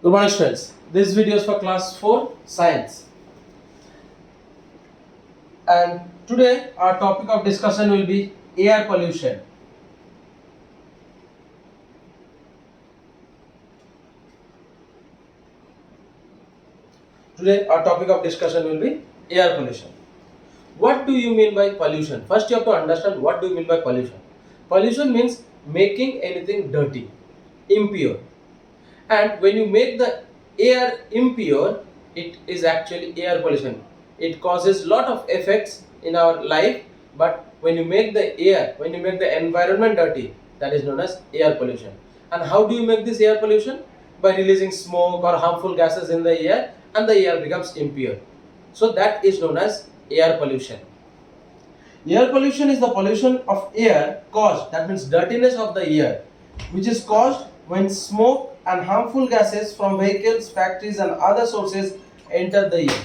Good morning, students. This video is for class 4 science, and today our topic of discussion will be air pollution. Today our topic of discussion will be air pollution. What do you mean by pollution? First you have to understand what do you mean by pollution. Pollution means making anything dirty, impure. And when you make the air impure, it is actually air pollution. It causes lot of effects in our life, but when you make the air, when you make the environment dirty, that is known as air pollution. And how do you make this air pollution? By releasing smoke or harmful gases in the air, and the air becomes impure. So that is known as air pollution. Air pollution is the pollution of air caused, that means dirtiness of the air, which is caused when smoke and harmful gases from vehicles, factories and other sources enter the air.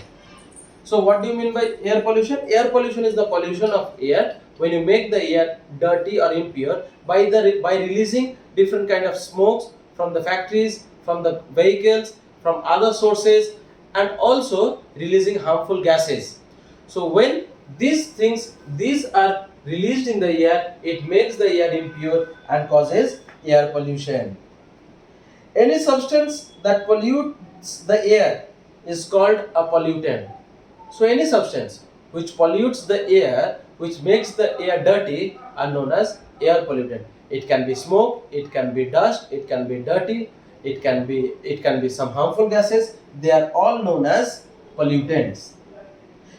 So what do you mean by air pollution? Air pollution is the pollution of air when you make the air dirty or impure by releasing different kind of smokes from the factories, from the vehicles, from other sources, and also releasing harmful gases. So when these are released in the air, it makes the air impure and causes air pollution. Any substance that pollutes the air is called a pollutant. So any substance which pollutes the air, which makes the air dirty, are known as air pollutant. It can be smoke, it can be dust, it can be dirty, it can be some harmful gases. They are all known as pollutants.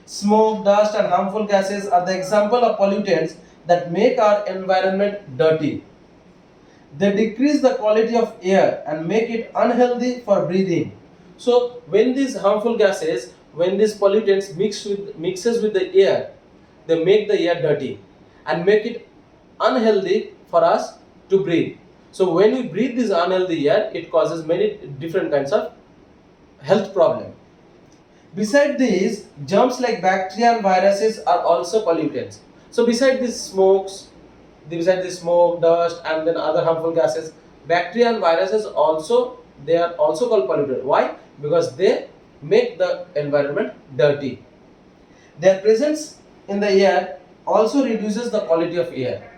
Smoke, dust and harmful gases are the example of pollutants that make our environment dirty. They decrease the quality of air and make it unhealthy for breathing. So when these harmful gases, when these pollutants mixes with the air, they make the air dirty and make it unhealthy for us to breathe. So when we breathe this unhealthy air, it causes many different kinds of health problems. Beside these, germs like bacteria and viruses are also pollutants. So beside this smoke, dust, and then other harmful gases, bacteria and viruses also, they are also called pollutants. Why? Because they make the environment dirty. Their presence in the air also reduces the quality of air.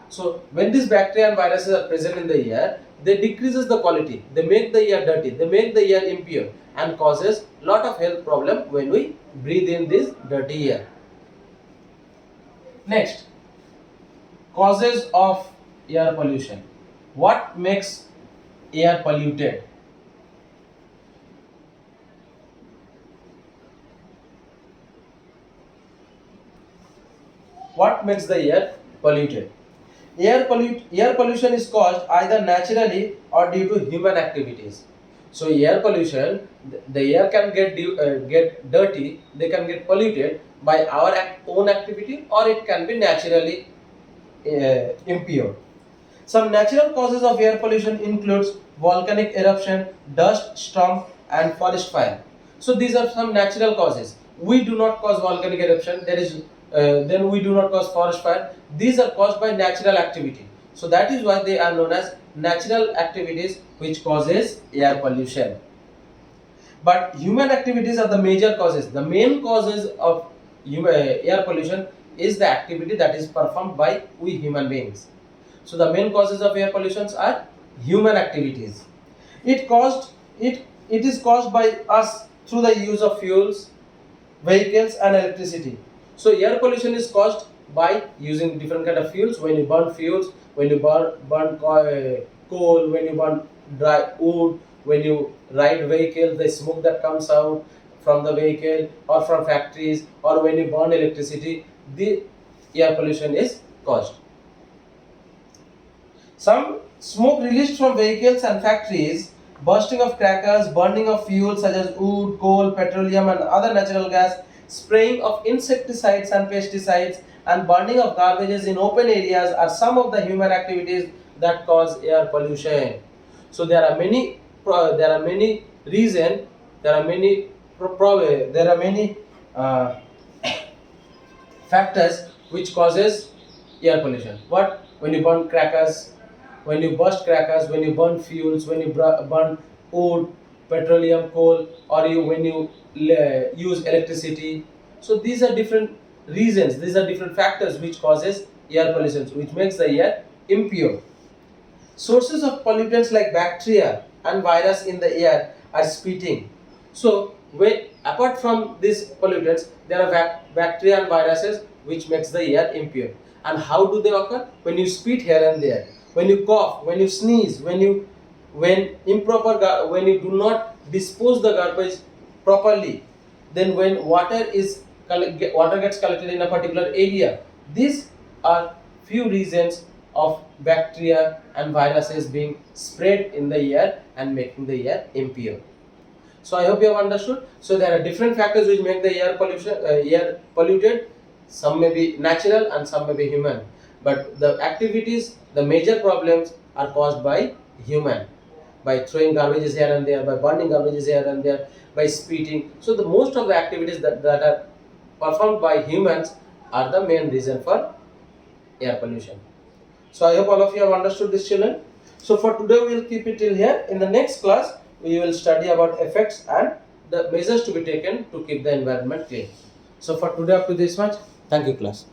So when these bacteria and viruses are present in the air, they decreases the quality. They make the air dirty. They make the air impure and causes lot of health problem when we breathe in this dirty air. Next, causes of air pollution. What makes air polluted? What makes the air polluted? Air pollution is caused either naturally or due to human activities. So air pollution, the air can get dirty, they can get polluted by our own activity, or it can be naturally impure. Some natural causes of air pollution includes volcanic eruption, dust storm, and forest fire. So these are some natural causes. We do not cause volcanic eruption. Then we do not cause forest fire. These are caused by natural activity. So that is why they are known as natural activities which causes air pollution. But human activities are the major causes. The main causes of air pollution is the activity that is performed by we human beings. So the main causes of air pollutions are human activities. It is caused by us through the use of fuels, vehicles and electricity. So air pollution is caused by using different kind of fuels. When you burn fuels, when you burn coal, when you burn dry wood, when you ride vehicles, the smoke that comes out from the vehicle or from factories, or when you burn electricity, the air pollution is caused. Some smoke released from vehicles and factories, bursting of crackers, burning of fuels such as wood, coal, petroleum and other natural gas, spraying of insecticides and pesticides, and burning of garbages in open areas are some of the human activities that cause air pollution. So there are many reasons, there are many factors which causes air pollution. What? When you burn crackers, when you burst crackers, when you burn fuels, when you burn wood, petroleum, coal, or you when you use electricity. So these are different reasons, these are different factors which causes air pollution, which makes the air impure. Sources of pollutants like bacteria and virus in the air are spitting. So when apart from these pollutants, there are bacteria and viruses which makes the air impure. And how do they occur? When you spit here and there, when you cough, when you sneeze, when you when you do not dispose the garbage properly, then when water gets collected in a particular area. These are few reasons of bacteria and viruses being spread in the air and making the air impure. So I hope you have understood. So there are different factors which make the air polluted. Some may be natural and some may be human. But the activities, the major problems are caused by human, by throwing garbages here and there, by burning garbages here and there, by spitting. So the most of the activities that are performed by humans are the main reason for air pollution. So I hope all of you have understood this, children. So for today we will keep it till here. In the next class we will study about effects and the measures to be taken to keep the environment clean. So for today up to this much. Thank you, class.